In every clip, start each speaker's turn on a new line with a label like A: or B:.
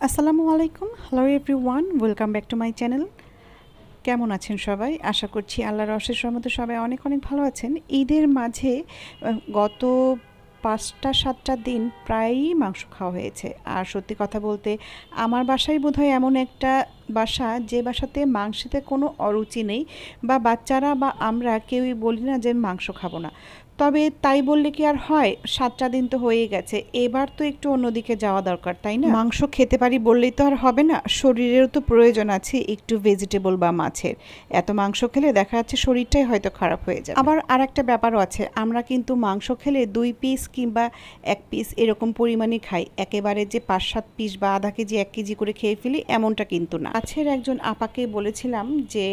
A: আসসালামু আলাইকুম, hello everyone, welcome back to my channel. কেমন আছেন সবাই? আশা করছি আল্লাহর অশেষ রহমতে সবাই অনেক অনেক ভালো আছেন। ঈদের মাঝে গত ৫টা ৭টা দিন প্রায়ই মাংস খাওয়া হয়েছে। আর সত্যি কথা বলতে আমার বাসাই বোধহয় এমন একটা বাসা যে বাসাতে মাংসেতে কোনো অরুচি নেই, বা বাচ্চারা বা আমরা কেউই বলি না যে মাংস খাবো না। তবে তাই বললে কি আর হয়? ৭টা দিন তো হয়েই গেছে, এবার তো একটু অন্যদিকে যাওয়া দরকার, তাই না? মাংস খেতে পারি বললেই তো আর হবে না, শরীরেরও তো প্রয়োজন আছে একটু ভেজিটেবল বা মাছের। এত মাংস খেলে দেখা যাচ্ছে শরীরটাই হয়তো খারাপ হয়ে যায়। আবার আর একটা ব্যাপারও আছে, আমরা কিন্তু মাংস খেলে 2 পিস কিংবা 1 পিস এরকম পরিমাণে খাই, একেবারে যে 5-7 পিস বা আধা কেজি 1 কেজি করে খেয়ে ফেলি এমনটা কিন্তু না। কাছের একজন আপাকে বলেছিলাম যে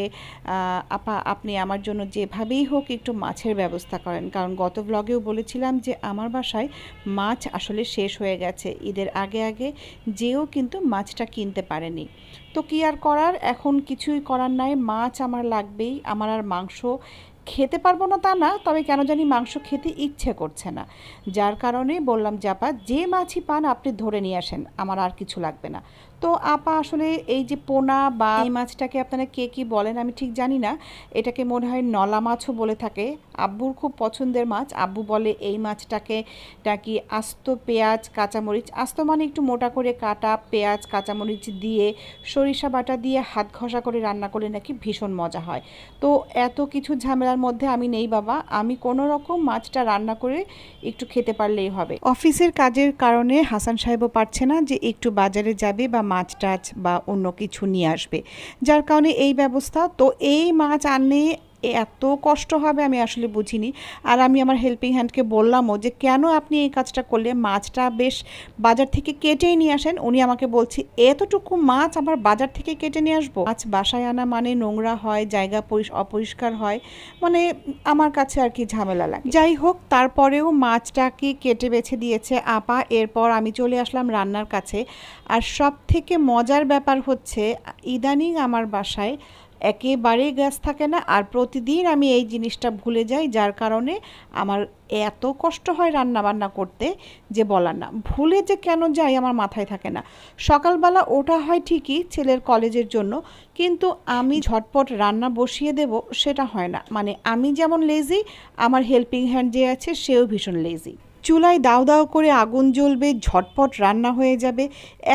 A: আপা, আপনি আমার জন্য যেভাবেই হোক একটু মাছের ব্যবস্থা করেন, কারণ গত ব্লগেও বলেছিলাম যে আমার বাসায় মাছ আসলে শেষ হয়ে গেছে, ঈদের আগে আগে যেও কিন্তু মাছটা কিনতে পারেনি। তো কি আর করার, এখন কিছুই করার নাই, মাছ আমার লাগবেই। আমার আর মাংস খেতে পারবো না তা না, তবে কেন জানি মাংস খেতে ইচ্ছে করছে না, যার কারণে বললাম যে আপা, যে মাছই পান আপনি ধরে নিয়ে আসেন, আমার আর কিছু লাগবে না। তো আপা আসলে এই যে পোনা বা এই মাছটাকে আপনারা কে কী বলেন আমি ঠিক জানি না, এটাকে মনে হয় নলা মাছও বলে থাকে। আব্বুর খুব পছন্দের মাছ, আব্বু বলে এই মাছটাকে নাকি আস্ত পেঁয়াজ কাঁচামরিচ, আস্ত মানে একটু মোটা করে কাটা পেঁয়াজ কাঁচামরিচ দিয়ে সরিষা বাটা দিয়ে হাত ঘষা করে রান্না করলে নাকি ভীষণ মজা হয়। তো এত কিছু ঝামেলার মধ্যে আমি নেই বাবা, আমি কোনো রকম মাছটা রান্না করে একটু খেতে পারলেই হবে। অফিসের কাজের কারণে হাসান সাহেবও পারছে না যে একটু বাজারে যাবে বা মাছ টাছ বা অন্য কিছু নিয়ে আসবে, যার কারণে এই ব্যবস্থা। তো এই মাছ আনলে এত কষ্ট হবে আমি আসলে বুঝিনি। আর আমি আমার হেল্পিং হ্যান্ডকে বললামও যে কেন আপনি এই কাজটা করলে, মাছটা বেশ বাজার থেকে কেটেই নিয়ে আসেন। উনি আমাকে বলছে এতটুকু মাছ আবার বাজার থেকে কেটে নিয়ে আসবো? মাছ বাসায় আনা মানে নোংরা হয়, জায়গা অপরিষ্কার হয়, মানে আমার কাছে আর কি ঝামেলা লাগে। যাই হোক, তারপরেও মাছটাকে কেটে বেছে দিয়েছে আপা। এরপর আমি চলে আসলাম রান্নার কাছে। আর সব থেকে মজার ব্যাপার হচ্ছে, ইদানিং আমার বাসায় একেবারেই গ্যাস থাকে না, আর প্রতিদিন আমি এই জিনিসটা ভুলে যাই, যার কারণে আমার এত কষ্ট হয় রান্না বান্না করতে যে বলার না। ভুলে যে কেন যাই আমার মাথায় থাকে না। সকালবেলা ওটা হয় ঠিকই ছেলের কলেজের জন্য, কিন্তু আমি ঝটপট রান্না বসিয়ে দেব সেটা হয় না। মানে আমি যেমন লেজি, আমার হেল্পিং হ্যান্ড যে আছে সেও ভীষণ লেজি। চুলায় দাও দাও করে আগুন জ্বলবে, ঝটপট রান্না হয়ে যাবে,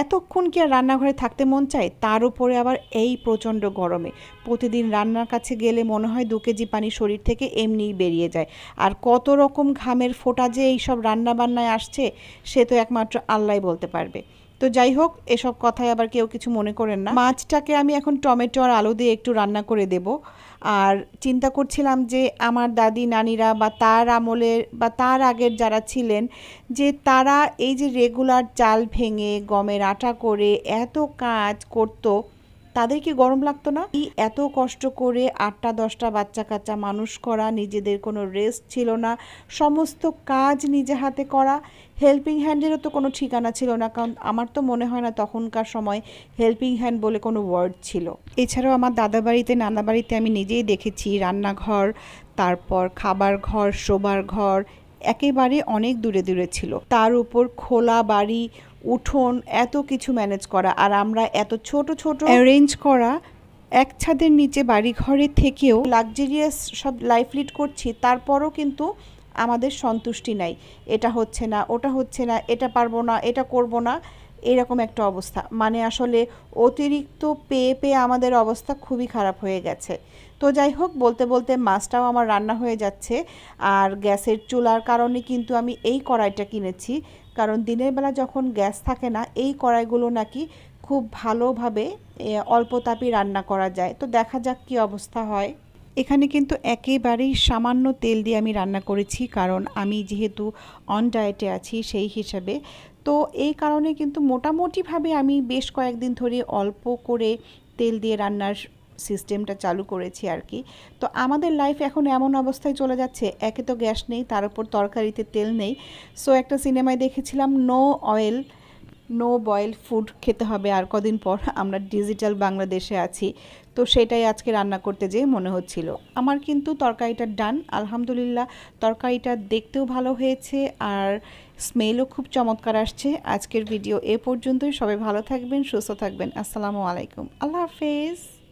A: এতক্ষণ কি আর রান্নাঘরে থাকতে মন চায়? তার উপরে আবার এই প্রচণ্ড গরমে প্রতিদিন রান্নার কাছে গেলে মনে হয় 2 কেজি পানি শরীর থেকে এমনিই বেরিয়ে যায়। আর কত রকম ঘামের ফোঁটা যে এইসব রান্না বান্নায় আসছে সে তো একমাত্র আল্লাহই বলতে পারবে। তো যাই হোক, এসব কথায় আবার কেউ কিছু মনে করেন না। মাছটাকে আমি এখন টমেটো আর আলু দিয়ে একটু রান্না করে দেব। আর চিন্তা করছিলাম যে আমার দাদি নানিরা বা তার আমলের বা তার আগের যারা ছিলেন, যে তারা এই যে রেগুলার চাল ভেঙে গমের আটা করে এত কাজ করতো, তাদের কি গরম লাগতো না? এই এত কষ্ট করে 8টা 10টা বাচ্চা কাচ্চা মানুষ করা, নিজেদের কোনো রেস্ট ছিল না, সমস্ত কাজ নিজে হাতে করা। হেল্পিং হ্যান্ডেরও তো কোনো ঠিকানা ছিল না, কারণ আমার তো মনে হয় না তখনকার সময় হেল্পিং হ্যান্ড বলে কোনো ওয়ার্ড ছিল। এছাড়াও আমার দাদা বাড়িতে নানা বাড়িতে আমি নিজেই দেখেছি রান্নাঘর, তারপর খাবার ঘর, শোবার ঘর একেবারে অনেক দূরে দূরে ছিল, তার উপর খোলা বাড়ি, উঠোন, এত কিছু ম্যানেজ করা। আর আমরা এত ছোট ছোট অ্যারেঞ্জ করা এক ছাদের নিচে বাড়ি ঘরে থেকেও লাক্সারিয়াস সব লাইফ লিড করছি, তারপরও কিন্তু আমাদের সন্তুষ্টি নাই। এটা হচ্ছে না, ওটা হচ্ছে না, এটা পারবো না, এটা করব না, এরকম একটা অবস্থা। মানে আসলে অতিরিক্ত পেয়ে পেয়ে আমাদের অবস্থা খুবই খারাপ হয়ে গেছে। তো যাই হোক, বলতে বলতে মাছটাও আমার রান্না হয়ে যাচ্ছে। আর গ্যাসের চুলার কারণে কিন্তু আমি এই কড়াইটা কিনেছি, কারণ দিনের বেলা যখন গ্যাস থাকে না এই কড়াইগুলো নাকি খুব ভালোভাবে অল্প তাপে রান্না করা যায়। তো দেখা যাক কী অবস্থা হয়। এখানে কিন্তু একেবারেই সামান্য তেল দিয়ে আমি রান্না করেছি, কারণ আমি যেহেতু অন ডায়েটে আছি সেই হিসাবে। তো এই কারণে কিন্তু মোটামুটিভাবে আমি বেশ কয়েকদিন ধরে অল্প করে তেল দিয়ে রান্নার সিস্টেমটা চালু করেছি আর কি। তো আমাদের লাইফ এখন এমন অবস্থায় চলে যাচ্ছে, একে তো গ্যাস নেই, তার উপর তরকারিতে তেল নেই। সো একটা সিনেমায় দেখেছিলাম no oil no boil food খেতে হবে আর কদিন পর, আমরা ডিজিটাল বাংলাদেশে আছি। তো সেটাই আজকে রান্না করতে যেয়ে মনে হচ্ছিল। আমার কিন্তু তরকারিটা ডান, আলহামদুলিল্লাহ। তরকারিটা দেখতেও ভালো হয়েছে, আর স্মেলও খুব চমৎকার আসছে। আজকের ভিডিও এ পর্যন্তই। সবাই ভালো থাকবেন, সুস্থ থাকবেন। আসসালামু আলাইকুম, আল্লাহ হাফেজ।